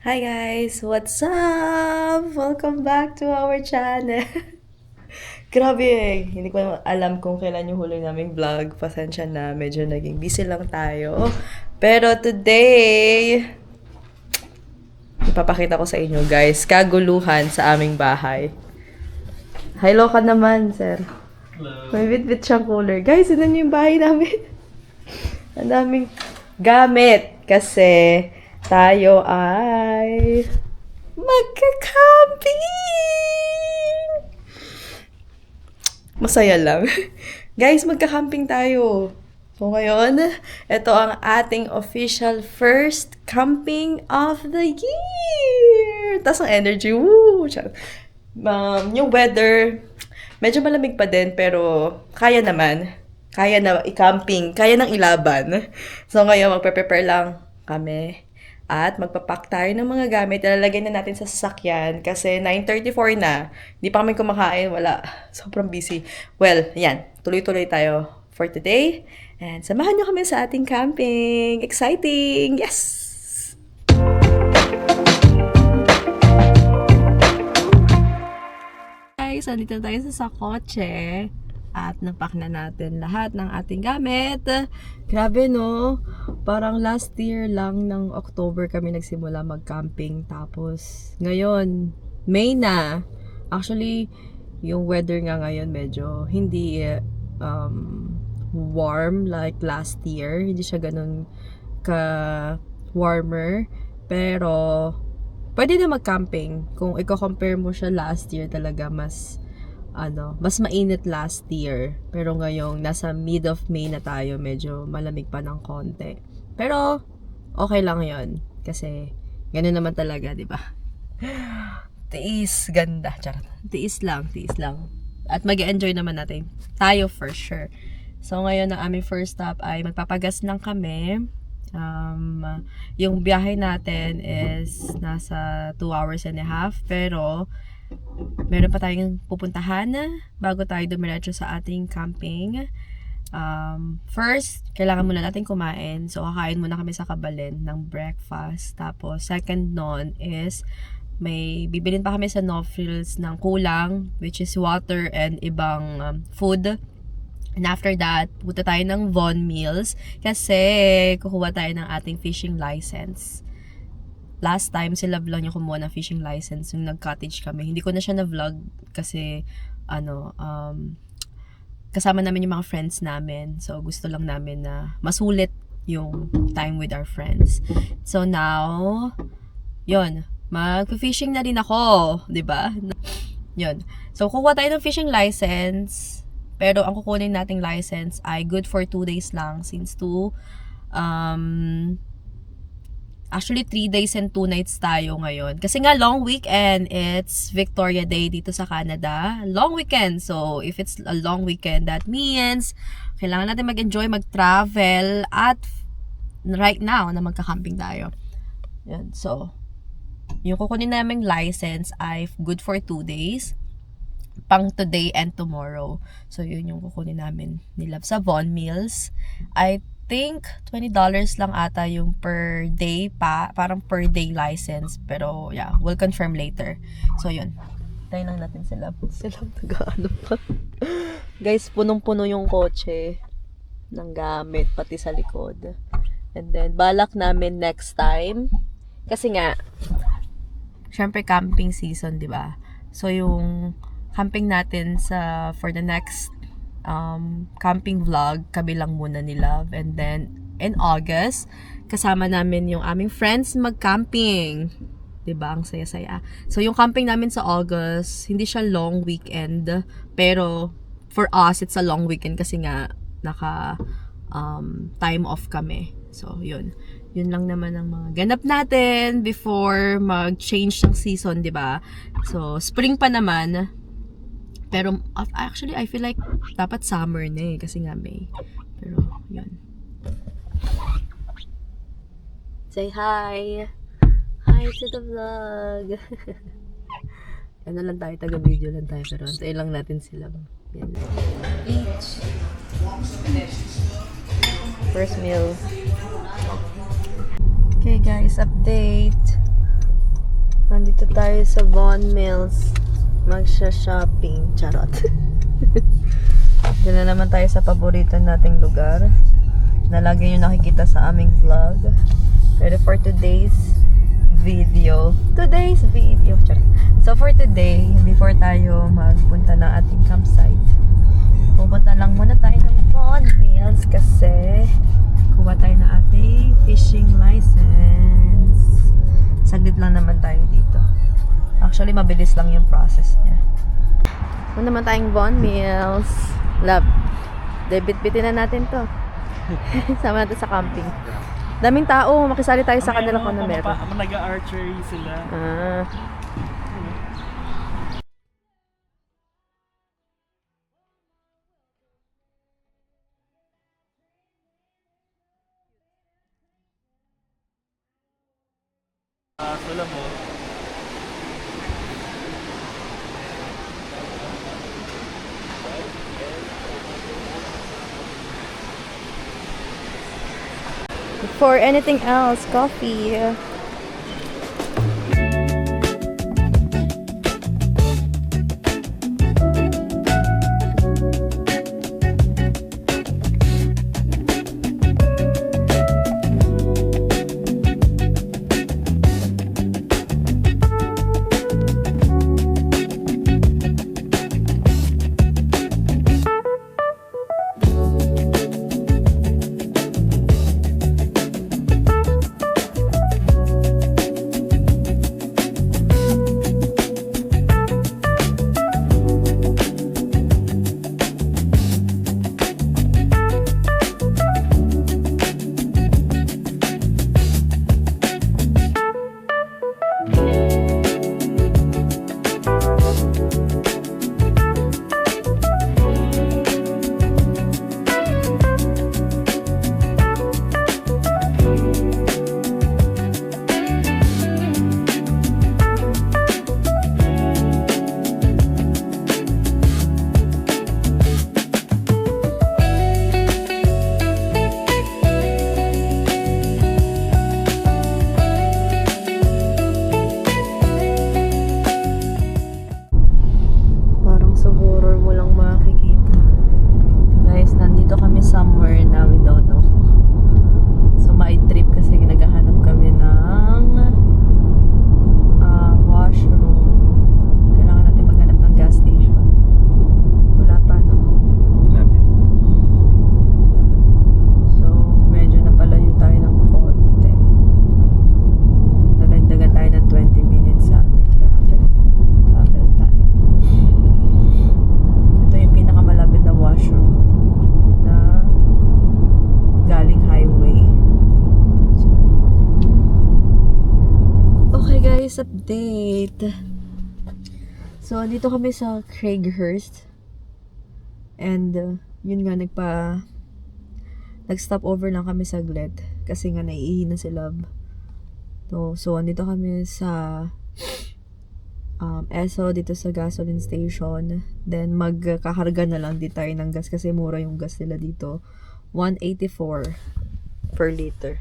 Hi guys! What's up? Welcome back to our channel. Grabe hindi ko alam kung kailan yung huli naming vlog. Pasensya na, medyo naging busy lang tayo. Pero today, ipapakita ko sa inyo guys, kaguluhan sa aming bahay. Hello ka naman, sir. Hello. May bit-bit siyang cooler. Guys, yun yung bahay namin. Ang daming gamit kasi tayo ay magka-camping! Masaya lang. Guys, magka-camping tayo. So ngayon, ito ang ating official first camping of the year! Tapos ang energy, woo! Yung weather, medyo malamig pa din, pero kaya naman. Kaya na i-camping, kaya nang ilaban. So ngayon, magpe-prepare lang kami. At magpapak tayo ng mga gamit. Ilalagay na natin sa sasakyan kasi 9:34 na. Hindi pa kami kumakain. Wala. Sobrang busy. Well, yan. Tuloy-tuloy tayo for today. And samahan nyo kami sa ating camping. Exciting! Yes! Guys, andito tayo sa kotse. At napak na natin lahat ng ating gamit. Grabe no, parang last year lang ng October kami nagsimula mag-camping. Tapos ngayon, May na. Actually, yung weather nga ngayon medyo hindi warm like last year. Hindi siya ganun ka warmer. Pero pwede na mag-camping. Kung i-compare mo siya last year talaga mas mainit last year. Pero ngayong nasa mid of May na tayo, medyo malamig pa ng konti. Pero, okay lang yon kasi, ganun naman talaga, di ba? Tiis, ganda. Charot. Tiis lang. At mag-enjoy naman natin. Tayo for sure. So, ngayon, ang aming first stop ay magpapagas lang kami. Yung biyahe natin is nasa 2 hours and a half. Pero, meron pa tayong pupuntahan bago tayo dumiretso sa ating camping. First, kailangan muna natin kumain. So, kakain muna kami sa Kabalen ng breakfast. Tapos, second nun is may bibilin pa kami sa Nofrills ng kulang, which is water and ibang food. And after that, punta tayo ng Von Meals kasi kukuha tayo ng ating fishing license. Last time, si Love lang yung kumuha ng fishing license yung nag-cottage kami. Hindi ko na siya na-vlog kasi, kasama namin yung mga friends namin. So, gusto lang namin na masulit yung time with our friends. So, now, yun, mag-fishing na rin ako, di ba? Yun. So, kukuha tayo ng fishing license. Pero, ang kukunin nating license ay good for 2 days lang since actually, 3 days and 2 nights tayo ngayon. Kasi nga, long weekend. It's Victoria Day dito sa Canada. Long weekend. So, if it's a long weekend, that means kailangan natin mag-enjoy, mag-travel, at right now, na magka-camping tayo. Yan. So, yung kukunin naming license ay good for 2 days. Pang today and tomorrow. So, yun yung kukunin namin ni Love sa Von Meals. I think $20 lang ata yung per day parang per day license, pero yeah, we'll confirm later. So yun, tayo lang natin sila taga-ano pa. Guys, punong-puno yung kotse ng gamit pati sa likod. And then balak namin next time kasi nga syempre camping season, di ba? So yung camping natin for the next camping vlog, kabilang muna ni Love. And then, in August, kasama namin yung aming friends mag-camping. Diba? Ang saya-saya. So, yung camping namin sa August, hindi siya long weekend. Pero, for us, it's a long weekend kasi nga, time off kami. So, yun. Yun lang naman ang mga ganap natin before mag-change ng season, diba? So, spring pa naman. Pero, actually, I feel like dapat summer na kasi nga May. Pero, yun. Say hi! Hi to the vlog! Ano lang tayo, taga-video lang tayo. Pero, antayin lang natin sila. Yan. Each. First meal. Okay guys, update. tayo sa Von Mills. Magsha-shopping. Charot. Dito na naman tayo sa paborito nating lugar na lagi nyo nakikita sa aming vlog. Pero for today's video. Charot. So for today, before tayo magpunta ng ating campsite, pupunta lang muna tayo ng Von Mills kasi kuha tayo ng ating fishing license. Saglit lang naman tayo dito. Actually, mabilis lang yung process niya. Muna naman tayong Von Mills. Love. Debit-bitin na natin to. Sama natin sa camping. Daming tao. Makisali tayo sa kanila kung ano meron. Nag-archery sila. Ah. Sula mo. For anything else, coffee. Parang sa horror mo lang makikita. Guys, nandito kami somewhere na we don't know. So, my trip kasi naghahanap kami ng washroom. Kailangan natin maghanap ng gas station. Wala pa, no? Lapit. So, medyo napalayo tayo ng konti. Nalagdagan tayo ng 20 minutes sa ating travel. Travel tayo. Ito yung pinakamalapit na washroom na galing highway. Okay guys, update. So, dito kami sa Craighurst. And, yun nga, nag-stop over lang kami saglit. Kasi nga, naiihi na si Love. So, andito kami sa Esso, dito sa gasoline station. Then, magkakarga na lang din tayo ng gas kasi mura yung gas nila dito. 184 per liter.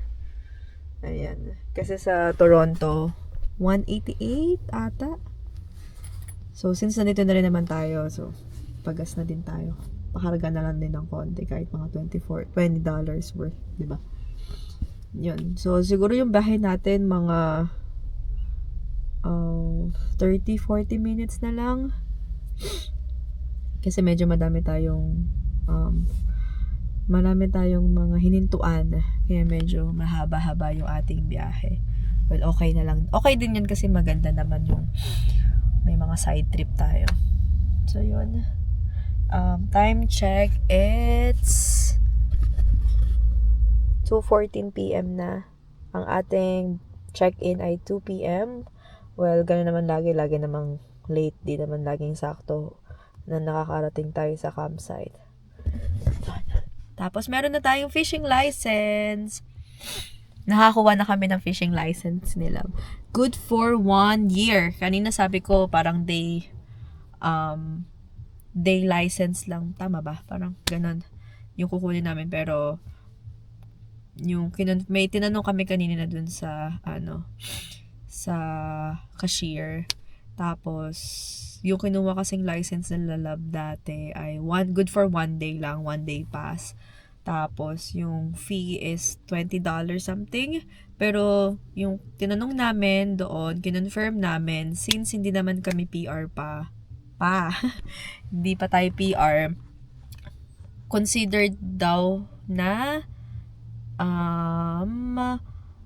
Ayan. Kasi sa Toronto, 188 ata. So, since nandito na rin naman tayo, so, pagas na din tayo. Pakarga na lang din ng konti kahit mga $20 worth, di ba? Yun. So, siguro yung bahay natin mga 30-40 minutes na lang. Kasi medyo marami tayong mga hinintuan. Kaya medyo mahaba-haba yung ating biyahe. Well, okay na lang. Okay din yun kasi maganda naman yung may mga side trip tayo. So, yun. Time check, it's 2:14 p.m. na. Ang ating check-in ay 2 p.m. Well, gano'n naman lagi namang late, di naman laging sakto na nakakarating tayo sa campsite. Tapos, meron na tayong fishing license. Nakakuha na kami ng fishing license nila. Good for 1 year. Kanina sabi ko, parang day license lang. Tama ba? Parang ganun yung kukunin namin. Pero, may tinanong kami kanina na dun sa, sa cashier. Tapos, yung kinuha kasing license ng Lalab dati ay good for 1 day lang, 1 day pass. Tapos, yung fee is $20 something. Pero, yung tinanong namin doon, kinonfirm namin, since hindi naman kami PR hindi pa tayo PR, considered daw na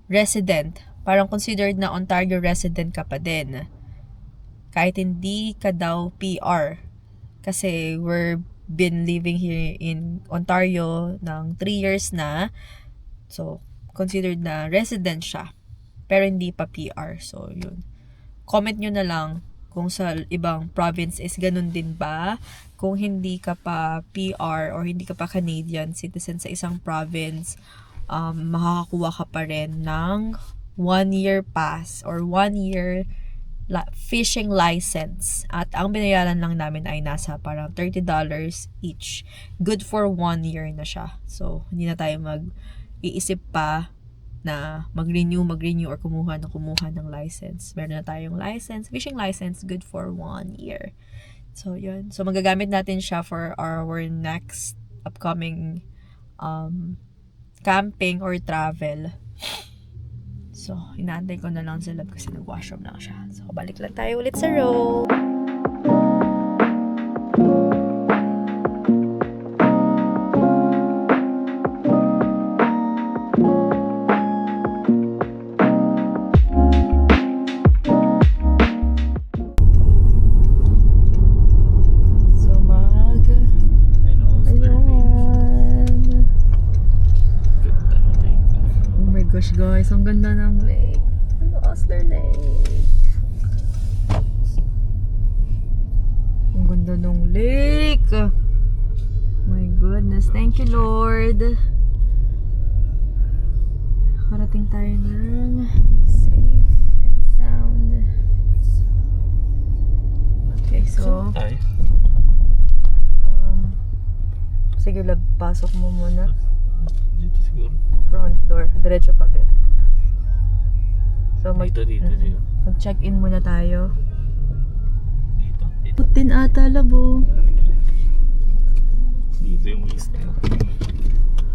resident. Parang considered na Ontario resident ka pa din. Kahit hindi ka daw PR. Kasi we're been living here in Ontario ng 3 years na. So, considered na resident siya. Pero hindi pa PR. So, yun. Comment nyo na lang kung sa ibang province is ganun din ba. Kung hindi ka pa PR or hindi ka pa Canadian citizen sa isang province, makakakuha ka pa rin ng 1-year pass or 1-year fishing license. At ang binayaran lang namin ay nasa parang $30 each. Good for 1 year na siya. So, hindi na tayo mag-iisip pa na mag-renew or kumuha ng license. Meron na tayong license, fishing license, good for 1 year. So, yun. So, magagamit natin siya for our next upcoming camping or travel. So, inaantay ko na lang sa lab kasi nag-washroom lang siya. So, balik lang tayo ulit sa road. Gosh guys, ang ganda ng lake. Ano, Osler Lake. Ang ganda ng lake. My goodness, thank you Lord. Karating tayo ng safe and sound. Okay, so sige lab, pasok mo muna. Dito siguro. Front door. Diretso pa be. So, Dito. mag-check-in muna tayo. Dito. Putin ata, labo. Dito yung list.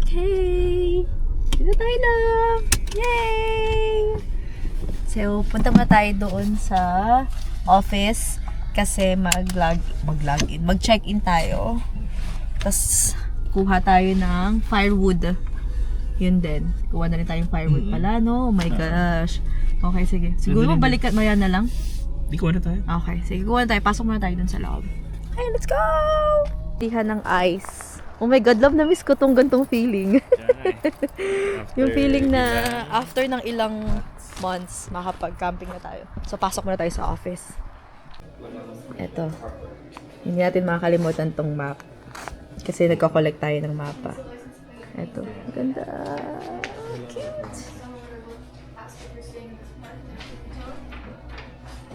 Okay! Dito tayo lang! Yay! So, punta muna tayo doon sa office kasi mag-check-in tayo. Tapos, kuha tayo ng firewood. Yun din. Kuha na rin tayong firewood pala, no? Oh my gosh. Okay, sige. Siguro balikat maya na lang. Di kuha na tayo. Okay, sige. Kuha na tayo. Pasok muna tayo dun sa loob. Okay, let's go! Tihan ng ice. Oh my God, love na miss ko tong gantong feeling. Yung feeling na after ng ilang months, makapag-camping na tayo. So, pasok muna tayo sa office. Eto. Hindi natin makakalimutan tong map. Kasi nagko-collect tayo ng mapa. Eto. Ganda. Cute.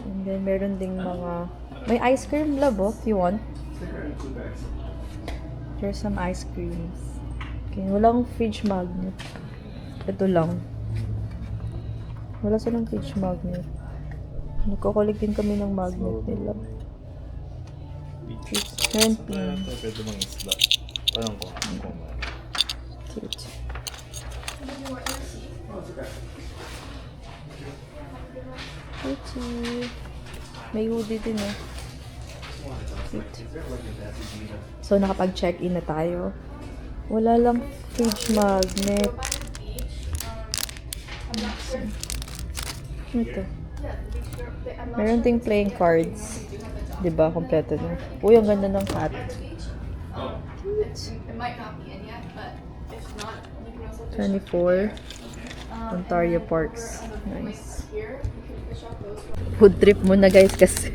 And then, meron ding mga... May ice cream, love, oh, if you want. There's some ice creams. Okay, walang fridge magnet. Ito lang. Wala silang fridge magnet. Nagko-collect din kami ng magnet nila. Shrimping. Pwede mga isla. Parang ko. Cute. Cute. May hoodie din eh. Cute. So, nakapag-check-in na tayo. Wala lang fridge magnet. Ito. Meron ting playing cards. Diba? Kompleto na. Uy, ang ganda ng cat. Cute. 24. Ontario Parks. Nice. Food trip muna guys kasi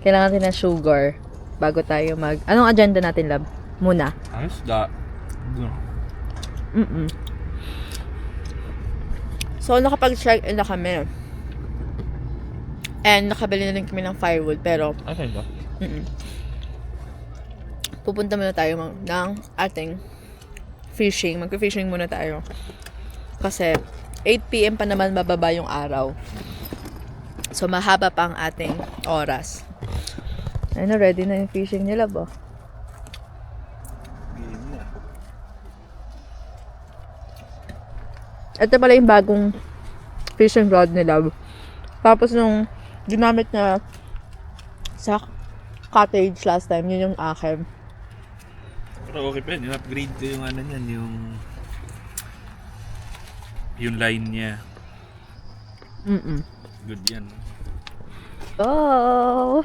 kailangan natin ng sugar bago tayo Anong agenda natin, lab? Muna. Ayos da. So, nakapag-check-in na kami. And nakabili na rin kami ng firewood pero Okay ba? pupunta muna tayo ng ating fishing. Mag-fishing muna tayo. Kasi 8 p.m. pa naman bababa yung araw. So, mahaba pa ang ating oras. Ayun, ready na yung fishing nila ba? Game na. Ito pala yung bagong fishing rod nila. Tapos nung ginamit na sa cottage last time, yun yung akin. Pero okay pa yun. Yung upgrade ko yung ano niyan, yung line niya. Good yan. Oh!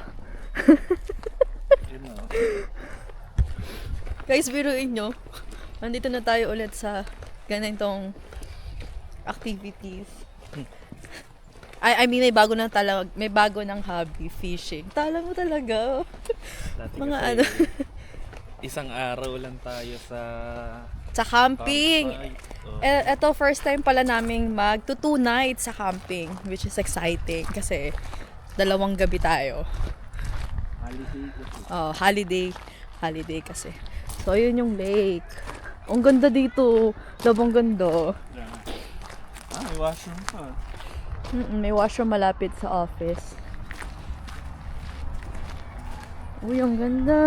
Yun na. Guys, biruin nyo. Nandito na tayo ulit sa ganitong activities. I mean, may bago ng hobby, fishing. Tala mo talaga. Dati Mga kasi, ano. isang araw lang tayo sa Sa camping. campsite. Oh. Ito, first time pala naming mag 2 nights sa camping, which is exciting kasi 2 gabi tayo. Holiday kasi. Oh, holiday kasi. So, yun yung lake. Ang ganda dito. Labang ganda. May washroom pa. May washroom malapit sa office. Uy, ang ganda.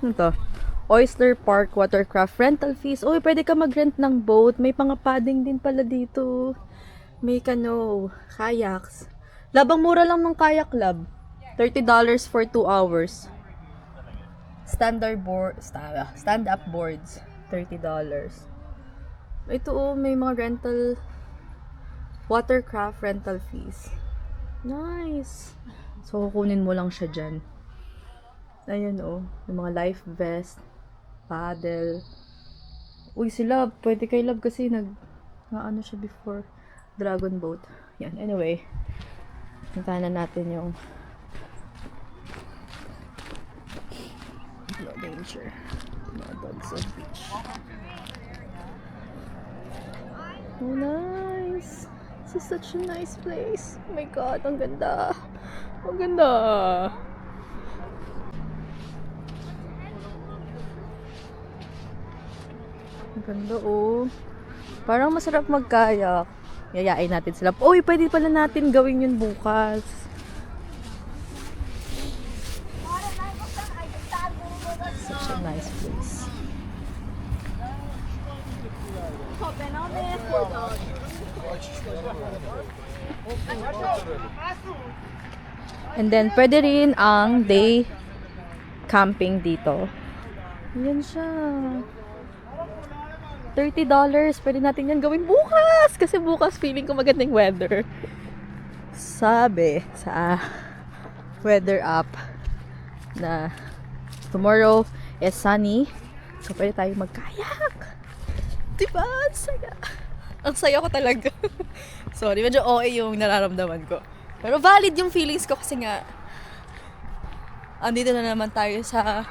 Ano to? Oyster Park Watercraft Rental Fees. Uy, pwede ka mag-rent ng boat. May padding din pala dito. May canoe, kayaks. Labang mura lang ng kayak club. $30 for 2 hours. Stand-up boards. $30. Ito may mga rental watercraft rental fees. Nice. So, kukunin mo lang siya dyan. Ayun yung mga life vest, paddle. Uy, si Love. Pwede kay Love kasi ano siya before. Dragon boat. Yan. Anyway. Puntahan na natin yung no danger. No dogs on beach. Oh, nice. This is such a nice place. Oh my God, ang ganda. Ang ganda. Ang ganda, Parang masarap magkayak. Yayain natin sila. Uy, pwede pala natin gawin yun bukas. Such a nice place. And then, pwede rin ang day camping dito. Yan siya. $30. Pwede natin yan gawin bukas. Kasi bukas feeling ko magandang weather. Sabi sa weather app na tomorrow is sunny. So, pwede tayo magkayak. Diba? Ang saya. Ang saya ko talaga. Sorry, medyo OA yung nararamdaman ko. Pero valid yung feelings ko kasi nga andito na naman tayo sa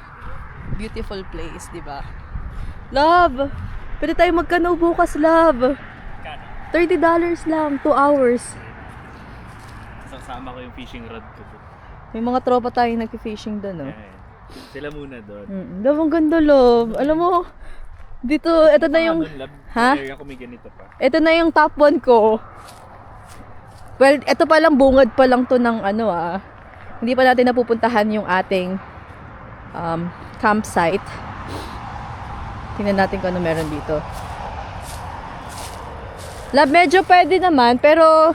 beautiful place, diba? Love! Pwede tayo magkano bukas, love. $30 lang, 2 hours. Sasama ko yung fishing rod ko. May mga tropa tayong nag-fishing doon, Ayan. Sila muna doon. Love, ang ganda, love. Alam mo, dito, ito na yung... Ha? Area ko may ganito pa. Ito na yung top 1 ko. Well, ito pa lang, bungad pa lang to ng Hindi pa natin napupuntahan yung ating campsite. Tingnan natin kung ano meron dito. Love, medyo pwede naman, pero...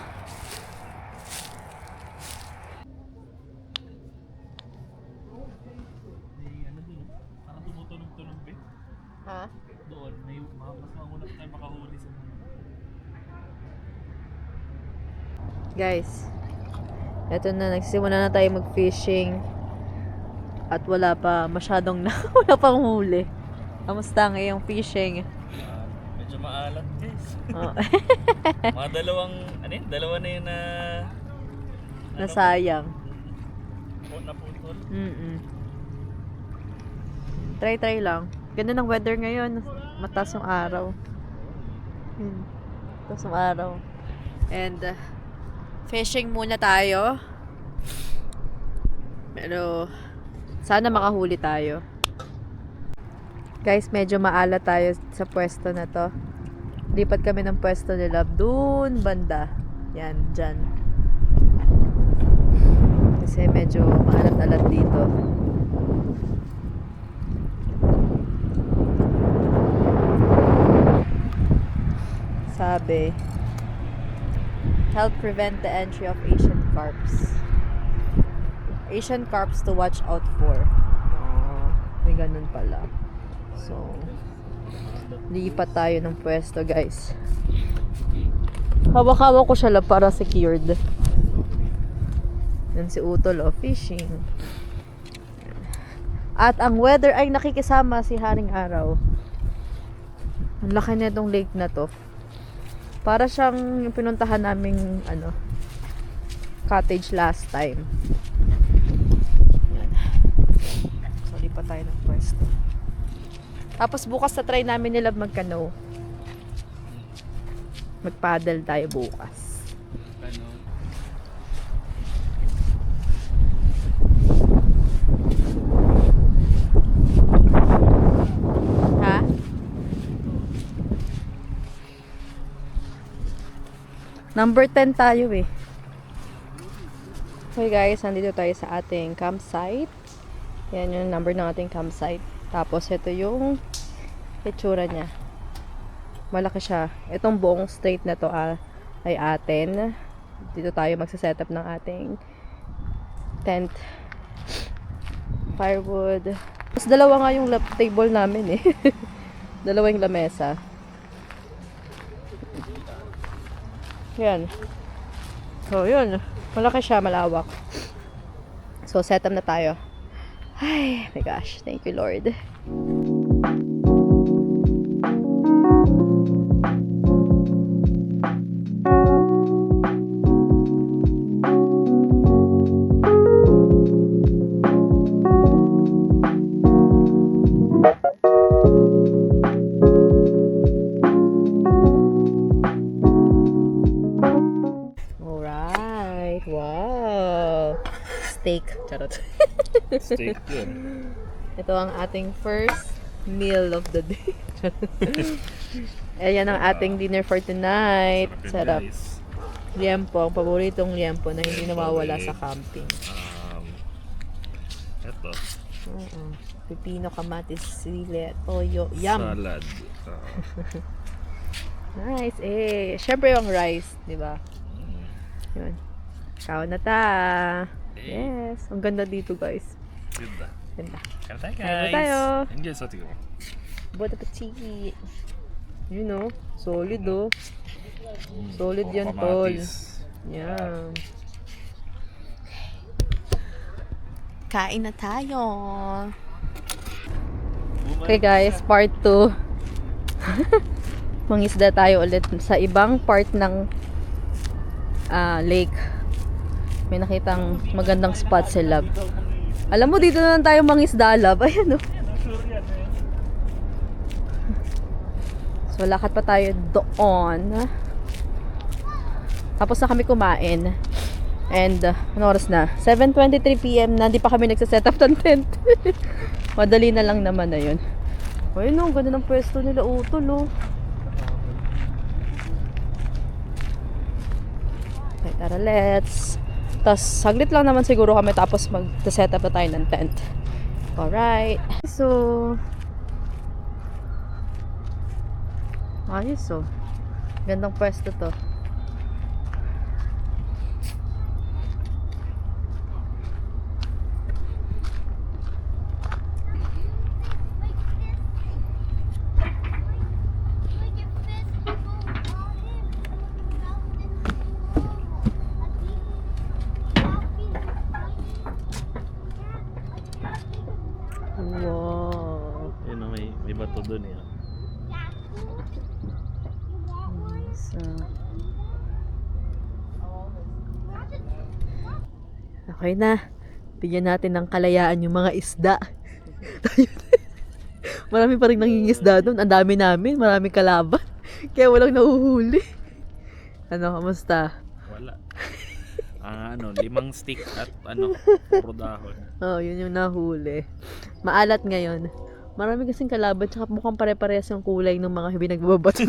Parang tumutunog-tunog ba? Ha? Doon, mas mauna tayo makahuli sa mga. Guys, eto na, nagsisimula na tayo mag-fishing. At wala pa masyadong wala pang huli. Kamusta ngayong fishing? Medyo maalat, guys. Oh. Mga dalawa na yun na... Nasayang. Naputol. Try lang. Ganda ng weather ngayon. Mataas yung araw. Mataas yung araw. And, fishing muna tayo. Pero, sana makahuli tayo. Guys, medyo maalat tayo sa pwesto na to. Lipat kami ng pwesto ni Love dun banda. Yan, dyan. Kasi medyo maalat-alat dito. Sabi, help prevent the entry of Asian carps. Asian carps to watch out for. Oh, may ganun pala. So, lipat tayo ng pwesto, guys. Hawak-hawak ko siya lang para secured. Yan si Utol, oh, fishing. At ang weather ay nakikisama si Haring Araw. Ang laki na itong lake na to. Para siyang yung pinuntahan naming cottage last time. Yan. So, lipat tayo ng pwesto. Tapos bukas na try namin nila mag-canoe. Mag-paddle tayo bukas. Ha? Number 10 tayo eh. Okay guys, nandito tayo sa ating campsite. Yan yung number ng ating campsite. Tapos ito yung itsura niya. Malaki siya. Itong buong straight na to ay atin. Dito tayo magsa-setup ng ating tent. Firewood. Tapos dalawa nga yung table namin eh. Dalawa yung lamesa. Yan. So, yun. Malaki siya, malawak. So, setup na tayo. Ay, my gosh. Thank you, Lord. Alright. Wow. Steak. Charot. Steak yun. Ito ang ating first meal of the day. Ayan ang ating dinner for tonight. Sarap. Guys. Liempo. Ang paboritong liempo na hindi nawawala sa camping. Ito. Pipino, kamatis, sili, toyo. Yum! Salad. Nice. Syempre yung rice, di ba? Yun. Kaon na ta. Yes. Ang ganda dito, guys. Ganda. Ganda. Kaya tayo, guys. Kaya tayo. Enjoy sa tingin mo. Bon appetit. You know, solid oh. Solid yan, tol. Yan. Kain na tayo. Okay guys, part 2. Mangisda tayo ulit sa ibang part ng lake. May nakitang magandang spot si Love. Alam mo, dito na lang tayo mangisda, Love. Ayan oh. So, lakad pa tayo doon. Tapos na kami kumain. And, ano oras na? 7:23 PM na, hindi pa kami nagsaset up ng tent. Madali na lang naman na yun. Ayun o, ganda ng pwesto nila, Utol o. Okay, tara, let's. Tapos, saglit lang naman siguro kami tapos mag-set up na tayo ng tent. Alright. So, ayos o. Gandang pwesto to. Wow. Yun o, may bato doon eh. So, okay na. Bigyan natin ng kalayaan yung mga isda. Marami pa rin nangingisda doon. Ang dami namin. Maraming kalaban. Kaya walang nahuhuli. Ano, kamusta? Wala. 5 stick at puro dahon. Oh, yun yung nahuli. Maalat ngayon. Marami kasing kalaban, tsaka mukhang pare-parehas yung kulay ng mga pinagbabato.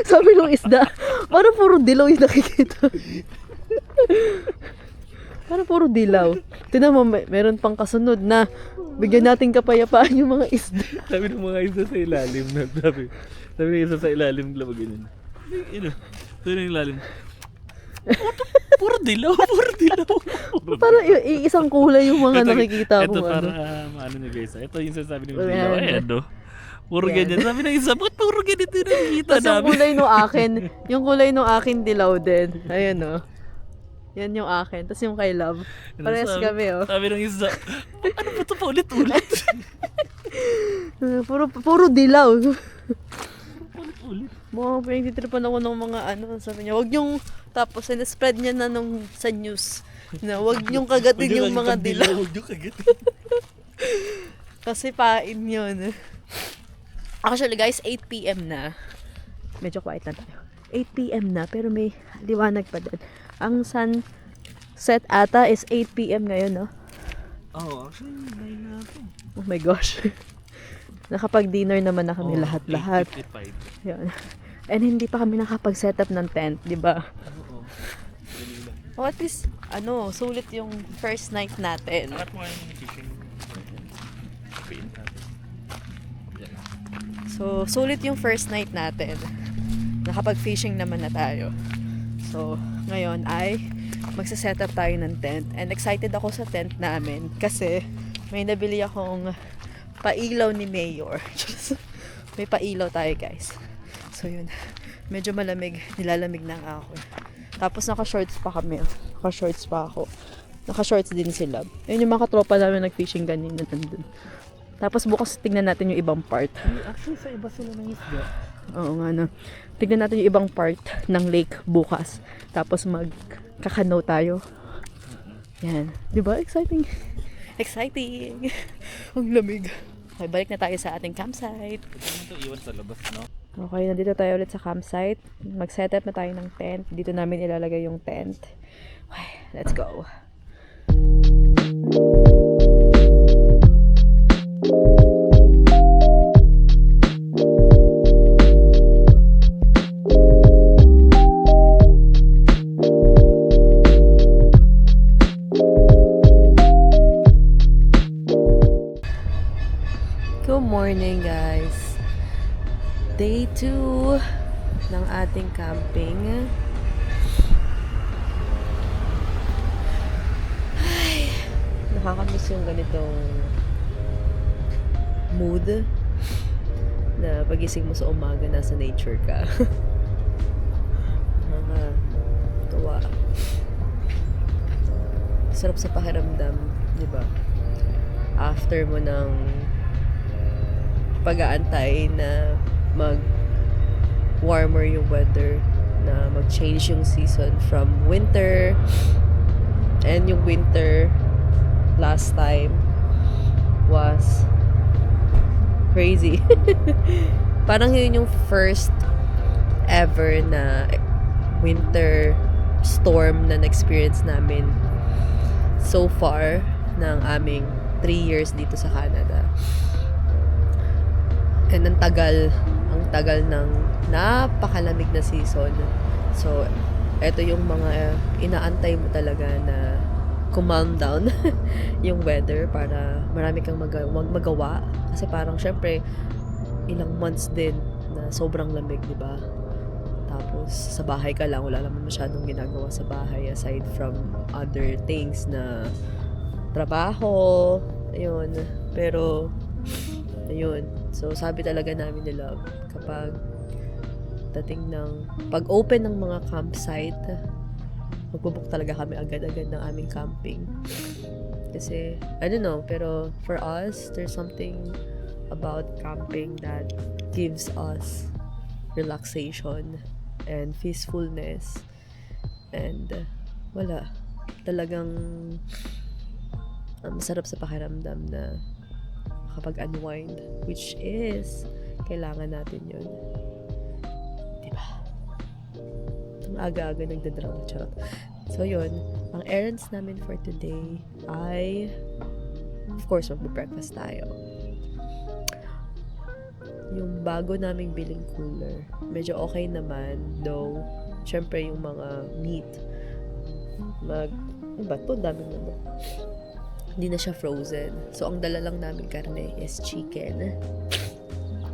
Sabi nung isda, parang puro dilaw yung nakikita. Parang puro dilaw. Tignan mo, meron pang kasunod na bigyan natin kapayapaan yung mga isda. Sabi ng mga isa sa ilalim na sabi ng isa sa ilalim na ganyan. Sabi ng ilalim. Puro dilaw. Parang isang kulay yung mga nakikita ito mo. para ano nyo guys. Ito yung sasabi ng dilaw. Ayan no. Puro ganyan. Sabi ng isa, bakit puro ganito yung nakikita Tapos yung namin? kulay no akin dilaw din. Ayan o. Yan yung akin. Tapos yung kay Love. Parehas kami oh. Sabi ng isa, ano ba ito pa ulit-ulit? Puro dilaw. Ulit-ulit. Mga pinagtitripan ako ng mga sabi niya, wag yung, tapos spread niya na nung sa news, na wag yung kagatin yung mga dilaw. Huwag nyo kagatin. Kasi pain yun. Actually guys, 8 p.m. na. Medyo quiet lang tayo. 8 p.m. na, pero may liwanag pa din. Ang sunset ata is 8 p.m. ngayon, no? Oh, actually, 9 na ito. Oh my gosh. Nakapag-dinner naman na kami lahat-lahat. 8:55. Yun. And hindi pa kami nakapag-setup ng tent, di ba? Oo. Oh, at least, sulit yung first night natin. Angat mo yung fishing paint natin. Yan. So, sulit yung first night natin. Nakapag-fishing naman na tayo. So, ngayon ay magsa-setup tayo ng tent. And excited ako sa tent namin kasi may nabili akong pailaw ni Mayor. May pailaw tayo guys. So yun, medyo malamig, nilalamig na ako. Tapos naka-shorts pa kami. Naka-shorts pa ako. Naka-shorts din sila. Yun yung mga katropa namin nag-fishing kanina nandun. Tapos bukas tignan natin yung ibang part. Actually, sa iba sila ng isda. Oo nga na. Tignan natin yung ibang part ng lake bukas. Tapos magkakano tayo. Yan. Diba? Exciting. Exciting. Ang lamig. Okay, balik na tayo sa ating campsite. Ito iwan sa labas, no? Okay, nandito tayo ulit sa campsite. Mag-setup na tayo ng tent. Dito namin ilalagay yung tent. Okay, let's go. Good morning guys. Day 2 ng ating camping. Ay, nakakamiss yung ganitong mood na pagising mo sa umaga nasa nature ka. Nakakatuwa. Sarap sa pakiramdam, di ba? After mo ng pag-aantay na mag-warmer yung weather, na mag-change yung season from winter, and yung winter last time was crazy. Parang yun yung first ever na winter storm na na-experience namin so far ng aming 3 years dito sa Canada. And ang tagal ng napakalamig na season. So, eto yung mga inaantay mo talaga na calm down yung weather para marami kang magawa. Kasi parang syempre, ilang months din na sobrang lamig, di ba? Tapos, sa bahay ka lang, wala naman masyadong ginagawa sa bahay aside from other things na trabaho, ayun. Pero, ayun. So, sabi talaga namin ni Love, kapag dating ng pag-open ng mga campsite, magbubook talaga kami agad-agad ng aming camping. Kasi, I don't know, pero for us, there's something about camping that gives us relaxation and peacefulness. And, wala. Talagang masarap sa pakiramdam na makapag-unwind, which is kailangan natin yun. Diba? Aga-aga nagdadrama, charot. So yun, ang errands namin for today ay, of course, magbe-breakfast tayo. yung bago naming biling cooler, medyo okay naman, though, syempre yung mga meat, ano ba to? Daming naman. Hindi na siya frozen. So, ang dala lang namin karne is chicken.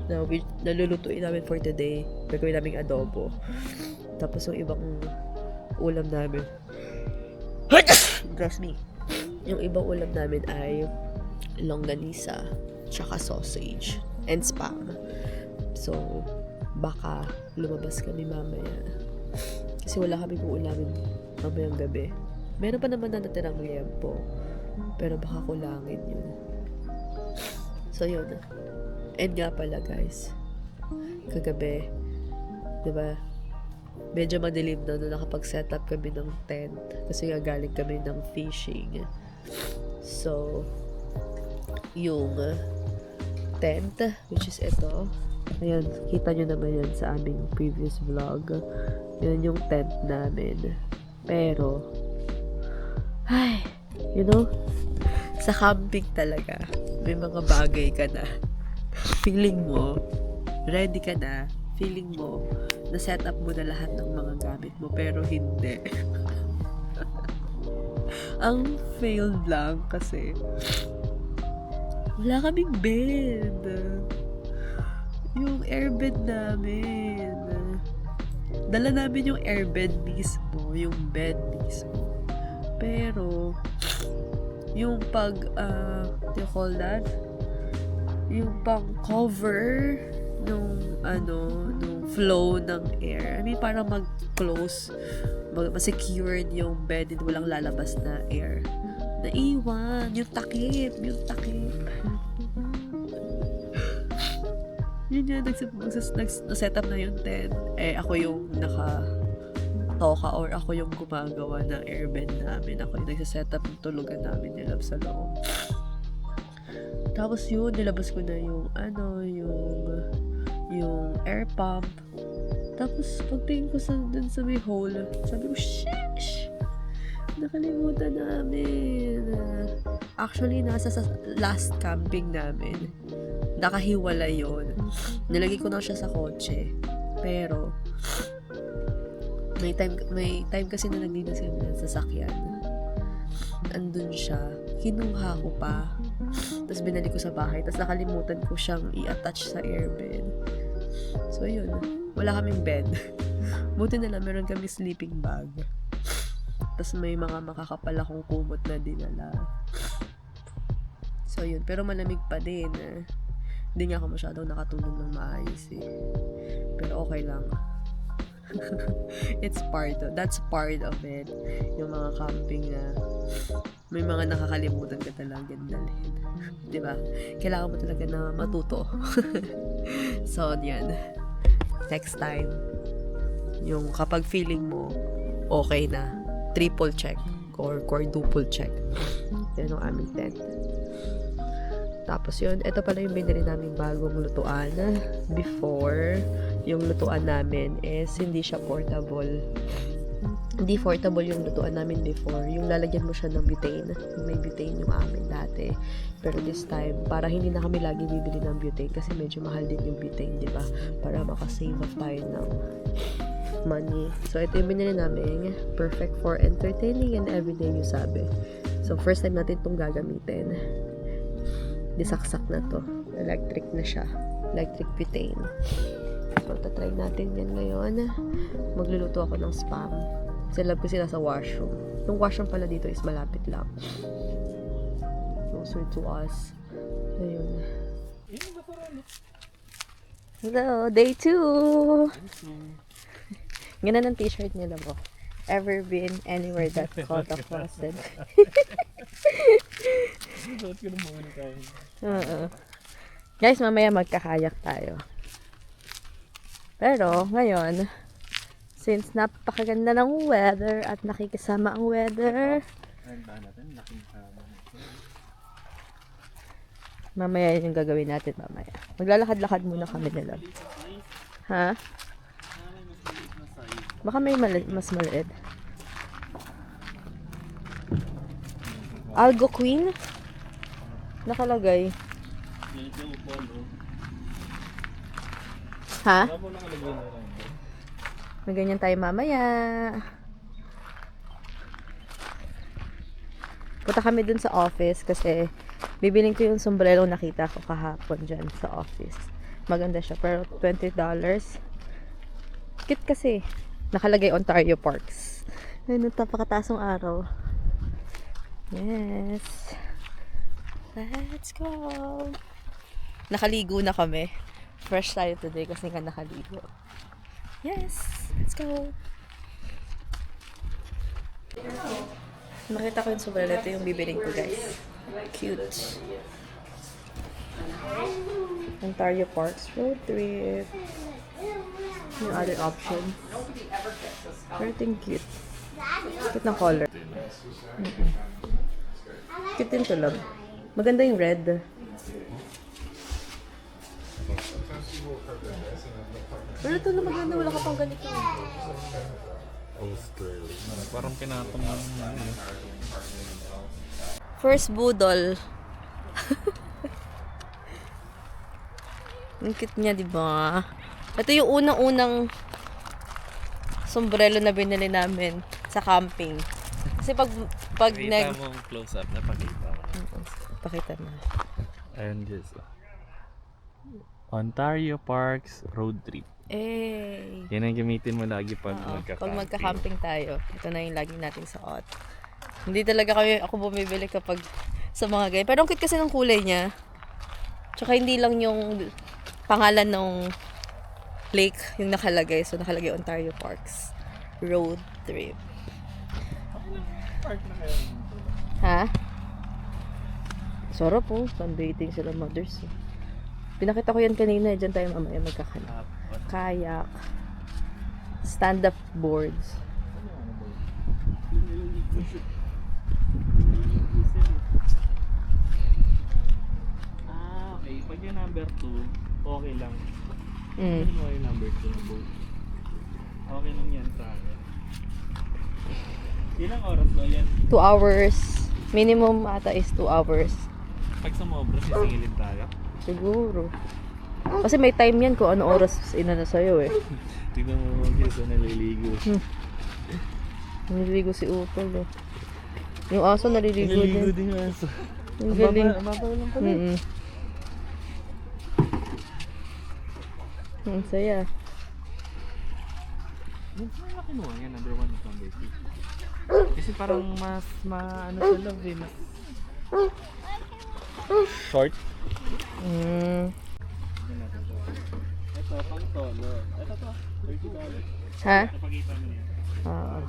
Na nalulutuin namin for today. Gagawin namin adobo. Tapos yung ibang ulam namin. Trust me. Yung ibang ulam namin ay longganisa, tsaka sausage, and spam. So, baka lumabas kami mamaya. Kasi wala kami kung ulamin mamayang gabi. Meron pa naman na natirang liempo. Pero baka kulangin yun. So, yun. And nga pala, guys. Kagabi, diba, medyo madilim na nung nakapag-set up kami ng tent. Kasi nga galing kami ng fishing. So, yung tent, which is ito. Ayan, kita nyo naman yan sa aming previous vlog. Yan yung tent namin. Pero, ay, you know, sa camping talaga, may mga bagay ka na. Feeling mo, ready ka na. Feeling mo, na-set up mo na lahat ng mga gamit mo, pero hindi. Ang failed lang kasi, wala kaming bed. Yung airbed namin. Dala namin yung airbed mismo, yung bed mismo. Pero, yung what do you call that? Yung pang cover nung flow ng air. I mean, para mag-close, ma-secured yung bed and walang lalabas na air. Naiwan. Yung takip. Yun yun, nag-set up na yung tent. Eh, ako yung naka-toka or ako yung gumagawa ng airbed namin. Ako yung nagsaset up ng tulugan namin nilab sa loob. Tapos yun, nilabas ko na yung air pump. Tapos, pagtingin ko dun sa may hole, sabi ko, sheesh! Nakalimutan namin. Actually, nasa sa last camping namin. Nakahiwala yun. Nilagay ko na siya sa kotse. Pero, may time kasi na nagdinas kami ng sasakyan. Andun siya. Kinuha ko pa. Tapos binalik ko sa bahay. Tapos nakalimutan ko siyang i-attach sa airbed. So, yun. Wala kaming bed. Buti na lang, meron kami sleeping bag. Tapos may mga makakapal akong kumot na dinala. So, yun. Pero malamig pa din. Hindi nga ako masyadong nakatulog ng maayos eh. Pero okay lang. That's part of it. Yung mga camping na may mga nakakalimutan ka talagang dalhin. Diba? Kailangan mo talaga na matuto. So, yan. Next time, yung kapag feeling mo okay na, triple check or quadruple check. Yan ang aming tent. Tapos yun, ito pala yung binili namin bagong lutuan. Before, yung lutuan namin is hindi siya portable. Hindi portable yung lutuan namin before. Yung lalagyan mo siya ng butane. May butane yung amin dati. Pero this time, para hindi na kami lagi bibili ng butane kasi medyo mahal din yung butane, di ba? Para makasave up tayo ng money. So, ito yung binili namin. Perfect for entertaining and everyday use, sabi. So, first time natin itong gagamitin. Disaksak na to. Electric na siya. Electric butane. So, tatry natin yan ngayon. Magluluto ako ng spam. Kasi love ko sila sa washroom. Yung washroom pala dito is malapit lang. Closer to us. Ayun. Hello, day 2! Ganda ng t-shirt nila mo. Ever been anywhere that caught a faucet? Guys, mamaya magkakayak tayo. Pero, ngayon, since napakaganda ng weather at nakikisama ang weather, mamaya yun yung gagawin natin mamaya. Maglalakad-lakad muna kami nila. Ha? Baka may mas maliit. Algo Queen? Nakalagay. Ha? Wala mo nakalagay na lang. May ganyan tayo mamaya. Punta kami dun sa office kasi bibiling ko yung sombrero nakita ko kahapon dyan sa office. Maganda siya pero $20. Cute kasi. Nakalagay Ontario Parks. Ayun, napakataas ng araw. Yes. Let's go. Nakaligo na kami. Fresh tayo today kasi nga nakaligo. Yes. Let's go. Nakita ko yung sombrero. Ito yung bibiling ko, guys. Cute. Ontario Parks road trip. Yung other option. Everything cute. Cute na color. Cute din to, love. Maganda yung red. Pero ito na maganda. Wala ka pang ganito. Australia. Parang pinatong ng First budol. Ang cute niya, di ba? Ito yung unang-unang sombrero na binili namin sa camping. Kasi pag Pakita mo ang close-up na pakita mo. Pakita mo. Ayan, guys. Ontario Parks road trip. Eh. Yan ang gamitin mo lagi pag Oo, magka-camping. pag magka-camping tayo, ito na yung lagi nating suot. Hindi talaga ako bumibili kapag sa mga ganyan. Pero ang cute kasi ng kulay niya. Tsaka hindi lang yung pangalan ng lake yung nakalagay. So nakalagay Ontario Parks road trip. Park na kayo. Ha? Sarap po. Sunbathing sila mothers. Pinakita ko yan kanina. Diyan tayo mamaya magkakanap. Kayak. Stand-up boards. Okay. Pag yung number 2, okay lang. Mm. Ano mo yung number 2 na boat? Okay lang yan sa akin. Ilang oras ba yan? 2 hours. Minimum ata is 2 hours. Pag sumobra, sisingilin tayo. Siguro. Kasi may time yan kung ano oras inana sa'yo eh. Tignan mo mga guys, naliligo. Naliligo si Upol eh. Yung aso naliligo Naliligo din. din yung aso. Ang galing. Mababa lang pala. Ang saya. Saan na kinuha yan? Number 1 at number 2. Kasi parang mas ano sa love eh. Mas short. Ito, pang solo. Ito to, $30. Ha? Napakita mo yan. Oo.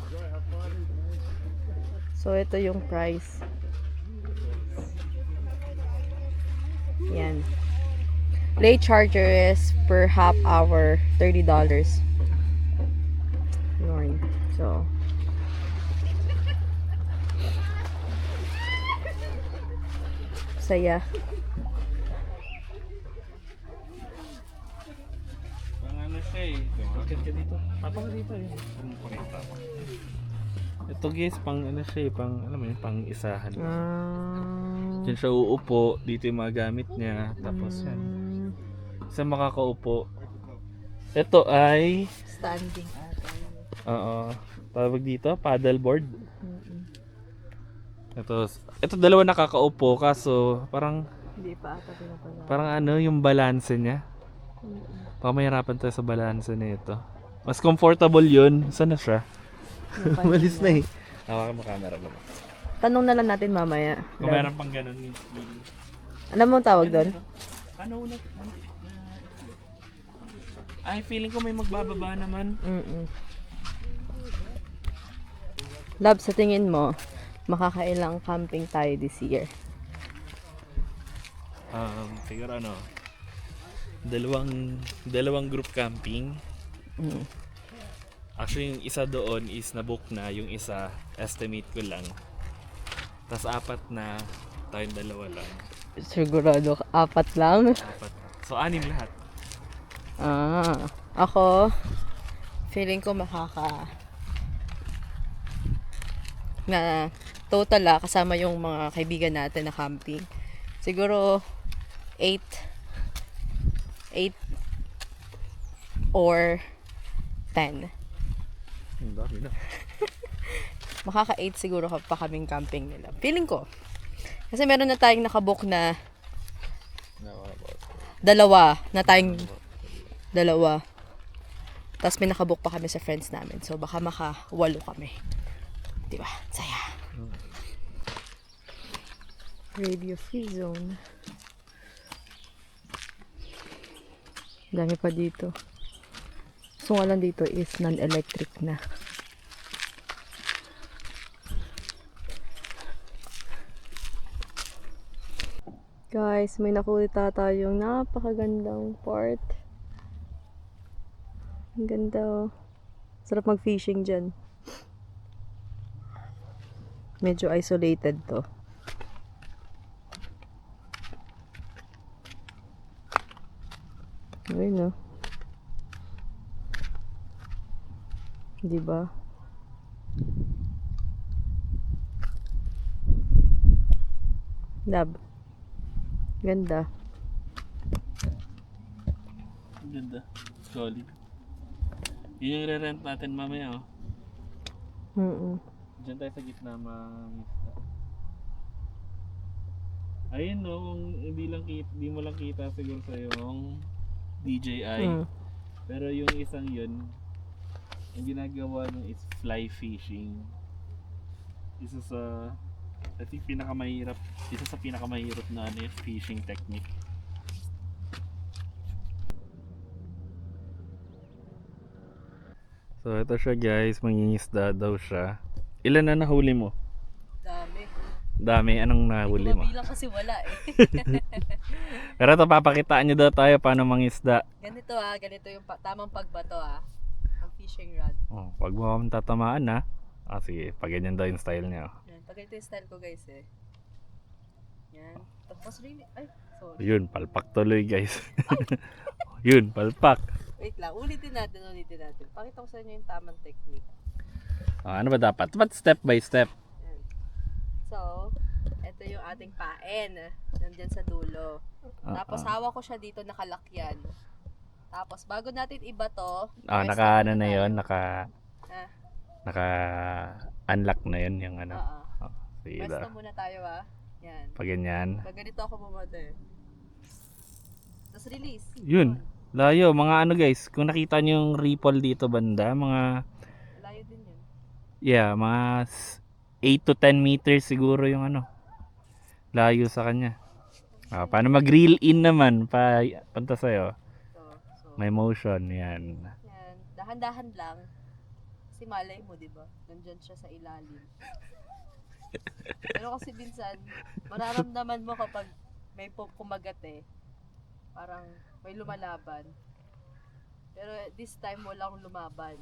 So, ito yung price. Yan. Late charges per half hour, $30. Yun. So, saya. Pang ano siya eh. Akit ka dito. Papang dito eh. Pakita mo. Ito guys, pang ano siya eh. Pang, alam mo yun, pang isahan. Diyan siya uupo. Dito yung mga gamit niya. Tapos yan. Isa makakaupo. Ito ay Standing. oo. Tawag dito, paddleboard. Ito dalawa nakakaupo kaso parang Hindi pa ata pinapala. parang ano yung balance niya. Baka mahirapan tayo sa balance nito. Mas comfortable yun. Saan na siya? Malis na eh. Hawakan mo camera ba? Tanong na lang natin mamaya. Kung meron pang ganun. Ano mo tawag doon? Ano ulit? Ay, feeling ko may magbababa naman. Love, sa tingin mo, makakailang camping tayo this year? Siguro ano, dalawang group camping. Actually, yung isa doon is na-book na, yung isa estimate ko lang. Tapos 4 na, tayong dalawa lang. Sigurado 4 lang? 4. So 6 lahat. Ako, feeling ko na total kasama yung mga kaibigan natin na camping. Siguro 8 or 10. Ang dami na. Makaka-8 siguro pa kaming camping nila. Feeling ko. Kasi meron na tayong nakabook na dalawa. Tapos may nakabook pa kami sa friends namin. So baka maka-8 kami. Diba? Saya. Radio free zone. Dami pa dito. So nga lang dito is non-electric na. Guys, may nakulita tayong napakagandang part. Ang ganda oh. Sarap mag-fishing dyan. Medyo isolated to. Ayun oh. Diba? Lab. Ganda. Ganda. Solid. Yun yung re-rent natin mamaya, oh. Diyan tayo sa gitna, mga ayun, no, kung hindi mo lang kita siguro sa yung DJI. Pero yung isang yun, ang ginagawa nun is fly fishing. Isa sa pinakamahirap na fishing technique. So ito siya guys, mangingisda daw siya. Ilan na nahuli mo? Dami, anong nahuli mo? Mabilang kasi wala eh. Pero ito papakitaan nyo daw tayo paano mangisda. Ganito ganito yung tamang pagbato ang fishing rod. Oh, wag mo akong tatamaan ha. Sige, pag ganyan daw yung style niya. Yan, pag ito yung style ko guys eh. Yan. Tapos really, ay, sorry. Yun, palpak tuloy guys. Yun, palpak. Wait lang, ulitin natin. Pakita ko sa inyo yung tamang technique. Ano ba dapat? Dapat step by step. Yan. So, ito yung ating pain. Nandyan sa dulo. Tapos hawak ko siya dito nakalakyan. Tapos bago natin iba to, Naka ano na yun, naka-unlock na yun yung ano. Sige pwesto daw. muna tayo Yan. Pag ganyan. Pag ganito ako bumate. Tapos release. Yun. Layo. Mga ano guys, kung nakita nyo yung ripple dito banda, mga Layo din yun. yeah, mga 8 to 10 meters siguro yung ano. Layo sa kanya. Paano mag-reel in naman? Punta sa'yo. So, May motion. Yan. yan. Dahan-dahan lang. Kasi malay mo, di ba? Nandyan siya sa ilalim. Pero kasi minsan, mararamdaman mo kapag may kumagat parang may lumalaban. Pero this time walang lumaban.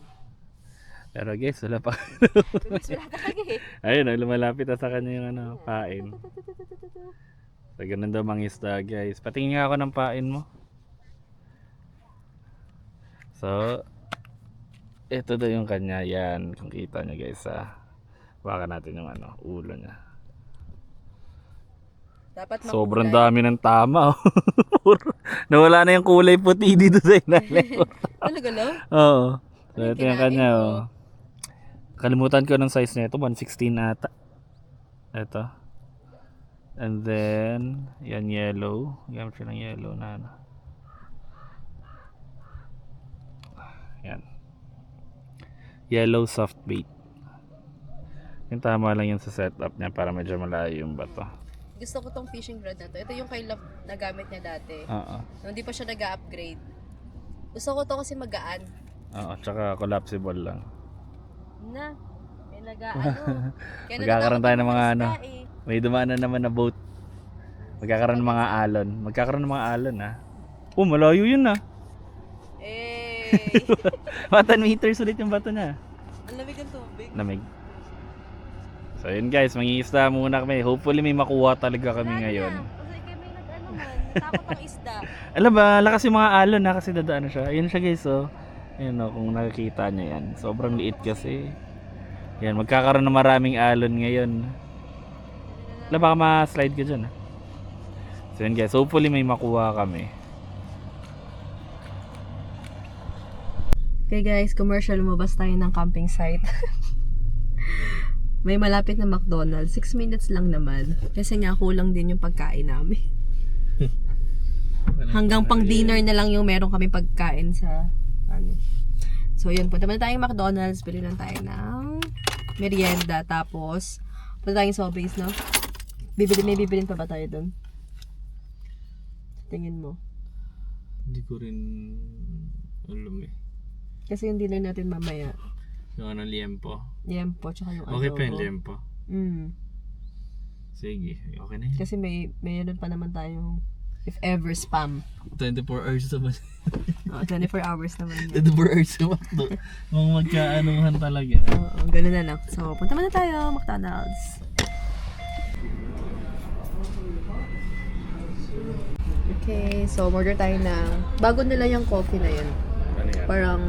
Pero guys, wala pa. Bilis wala talaga Ayun, lumalapit na sa kanya yung ano, pain. So, ganun daw mangisda guys. Patingin nga ako ng pain mo. So, ito daw yung kanya. Yan, kung kita nyo guys baka natin yung ano, ulo niya. Dapat Sobrang dami ng tama. Nawala na yung kulay puti dito sa ilalim. Talaga lang? Oo. So, ito yung kanya. Kalimutan ko ng size nito, 116 ata. Ito. And then, yan yellow. Gamit siya ng yellow na ano. Yan. Yellow soft bait. Yung tama lang yun sa setup niya para medyo malayo yung bato. Gusto ko tong fishing rod na to. Ito yung kay Love na gamit niya dati. Nung hindi pa siya nag-upgrade. Gusto ko to kasi magaan. Tsaka collapsible lang. Na, may Magkakaroon tayo ng mga ano. May dumaan na naman na boat. Magkakaroon ng mga alon. Magkakaroon ng mga alon malayo yun Mga 10 meters ulit yung bato niya. Ang lamig ng tubig. Lamig. So yun guys, mangingisda muna kami. Hopefully may makuha talaga kami ngayon. Kasi kami natakot ang isda. Alam ba, lakas yung mga alon kasi dadaan siya. Ayun siya guys Ayun kung nakikita nyo yan. Sobrang liit kasi. Yan, magkakaroon ng maraming alon ngayon. Alam baka ma-slide ka dyan So yun guys, hopefully may makuha kami. Okay guys, commercial, lumabas tayo ng camping site. May malapit na McDonald's. 6 minutes lang naman. Kasi nga kulang din yung pagkain namin. Hanggang pang dinner na lang yung meron kami pagkain sa ano. So yun, punta muna tayong McDonald's. Bili lang tayo ng merienda. Tapos, punta tayong Sobeys, no? May bibilin pa ba tayo dun? Tingin mo. Hindi ko rin alam eh. Kasi yung dinner natin mamaya. Yung ano, liempo. Liempo, tsaka yung Okay adobo. pa yung liempo. Sige, okay na yun. Kasi mayroon pa naman tayong if ever spam. 24 hours naman. 24 hours naman yan. 24 hours naman. Mga magkaanuhan talaga. Oo, ganun na lang. So, punta muna tayo, McDonald's. Okay, so order tayo ng bago nila yung coffee na yun. Ano yan? Parang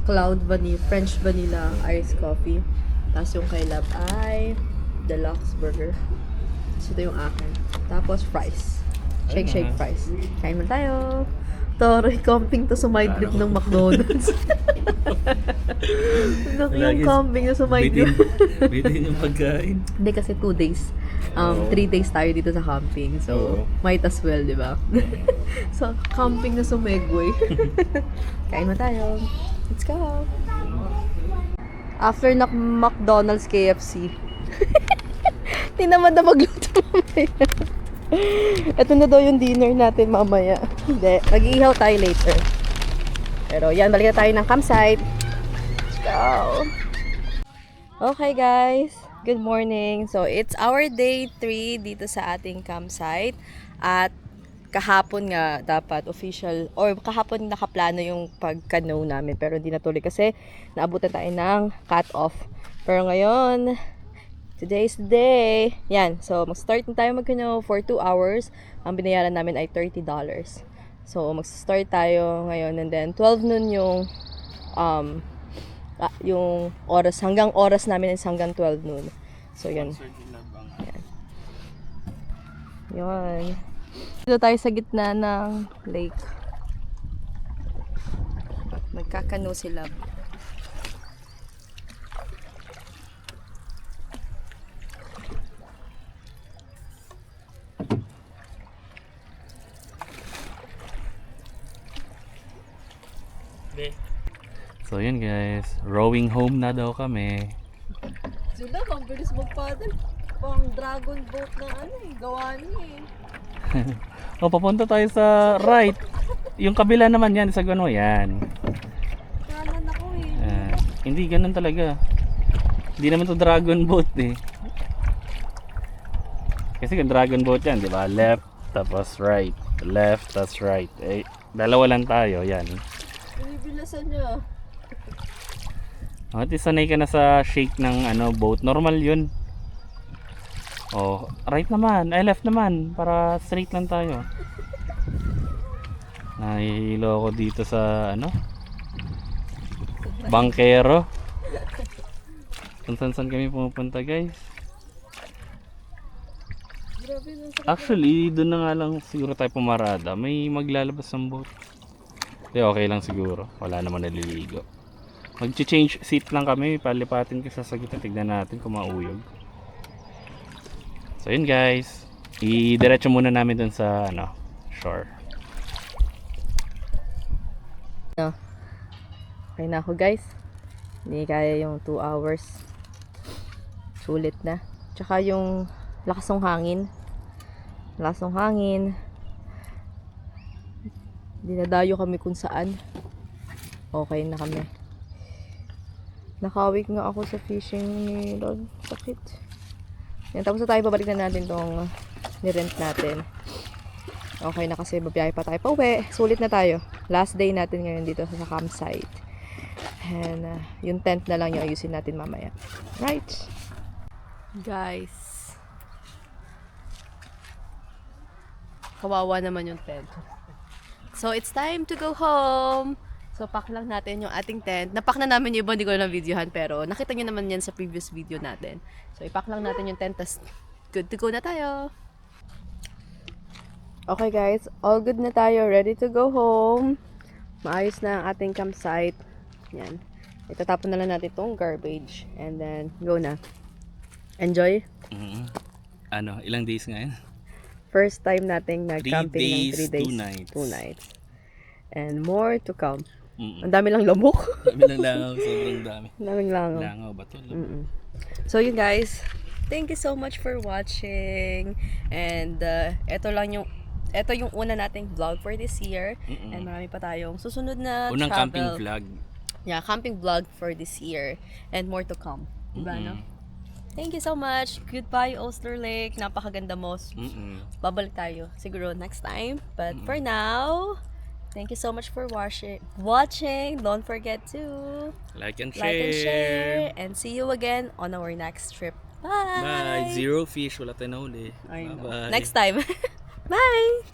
cloud vanilla, French vanilla iced coffee. Tapos yung kay Lab ay deluxe burger. So ito yung akin. Tapos fries. Shake fries. Kain mo tayo. Toroy, camping to sa my trip ng McDonald's. Laki yung camping to sa my trip. Bitin yung pagkain. Hindi kasi 2 days. 3 days tayo dito sa camping. So, might as well, di ba? So, camping na sumegway. Kain mo tayo. Let's go. After na McDonald's, KFC. Tinamad na magluto mamaya. Ito na daw yung dinner natin mamaya. Hindi, mag-iihaw tayo later. Pero yan, balik na tayo ng campsite. Let's go. Okay guys, good morning. So it's our day 3 dito sa ating campsite. At kahapon nga dapat official, or kahapon nakaplano yung pag-canoe namin. Pero hindi natuloy kasi naabutan tayo ng cut-off. Pero ngayon, today's the day. Yan. So, mag-start na tayo mag-canoe for 2 hours. Ang binayaran namin ay $30. So, mag-start tayo ngayon. And then, 12 noon yung oras. Hanggang oras namin is hanggang 12 noon. So, yun. Yan. Yun. Dito tayo sa gitna ng lake. Magkakanoe sila. So yun guys, rowing home na daw kami. Sila, ang bilis magpaddle. Pang dragon boat na gawa niya O, papunta tayo sa right. Yung kabila naman yan, sa gano yan. Kanan ako Hindi, ganun talaga. Hindi naman to dragon boat eh. Kasi kung dragon boat yan, di ba? Left, tapos right. Left, tapos right. Eh, dalawa lang tayo, yan. Binibilasan niya. At sanay ka na sa shake ng boat. Normal yun. Oh, right naman. Ay, left naman. Para straight lang tayo. Nahihilo ako dito sa Bangkero. Kung saan kami pumupunta guys. Actually, doon na nga lang siguro tayo pumarada. May maglalabas ng boat. Hindi, okay lang siguro. Wala naman naliligo. Mag-change seat lang kami, palipatin kasi sa gitna, tignan natin kung mauyog. So yun guys, i-diretso muna namin dun sa shore. Okay na ako guys. Hindi kaya yung 2 hours. Sulit na. Tsaka yung lakas ng hangin. Lakas ng hangin. Dinadayo kami kung saan. Okay na kami. Nakawik nga ako sa fishing rod. Sakit. Yan, tapos na tayo, babalik na natin tong nirent natin. Okay na kasi babiyahe pa tayo pa uwi. Sulit na tayo. Last day natin ngayon dito sa campsite. And yung tent na lang yung ayusin natin mamaya. Right. Guys. Kawawa naman yung tent. So it's time to go home. So, pack lang natin yung ating tent. Napack na namin yung iba, hindi ko na videohan, pero nakita nyo naman yan sa previous video natin. So, ipack lang natin yung tent, tas good to go na tayo. Okay guys, all good na tayo. Ready to go home. maayos na ang ating campsite. Yan. Itatapon na lang natin itong garbage. And then, go na. Enjoy. Ano, ilang days ngayon? First time nating 3 nag-camping ng 3 days, days, 2 nights. 2 nights. And more to come. Mm-mm. Ang dami lang lamok. Dami ng langaw, sobrang dami. Ang daming langaw. Langaw ba ito? So yun guys, thank you so much for watching. And ito yung una nating vlog for this year. And marami pa tayong susunod na Unang travel. camping vlog. Yeah, camping vlog for this year. And more to come. Diba, no? Thank you so much. Goodbye, Oster Lake. Napakaganda mo. Babalik tayo siguro next time. But for now, thank you so much for watching. Don't forget to Like and share. And see you again on our next trip. Bye! Bye! Zero fish, wala tayo nahuli. I know. Bye-bye. Next time. Bye!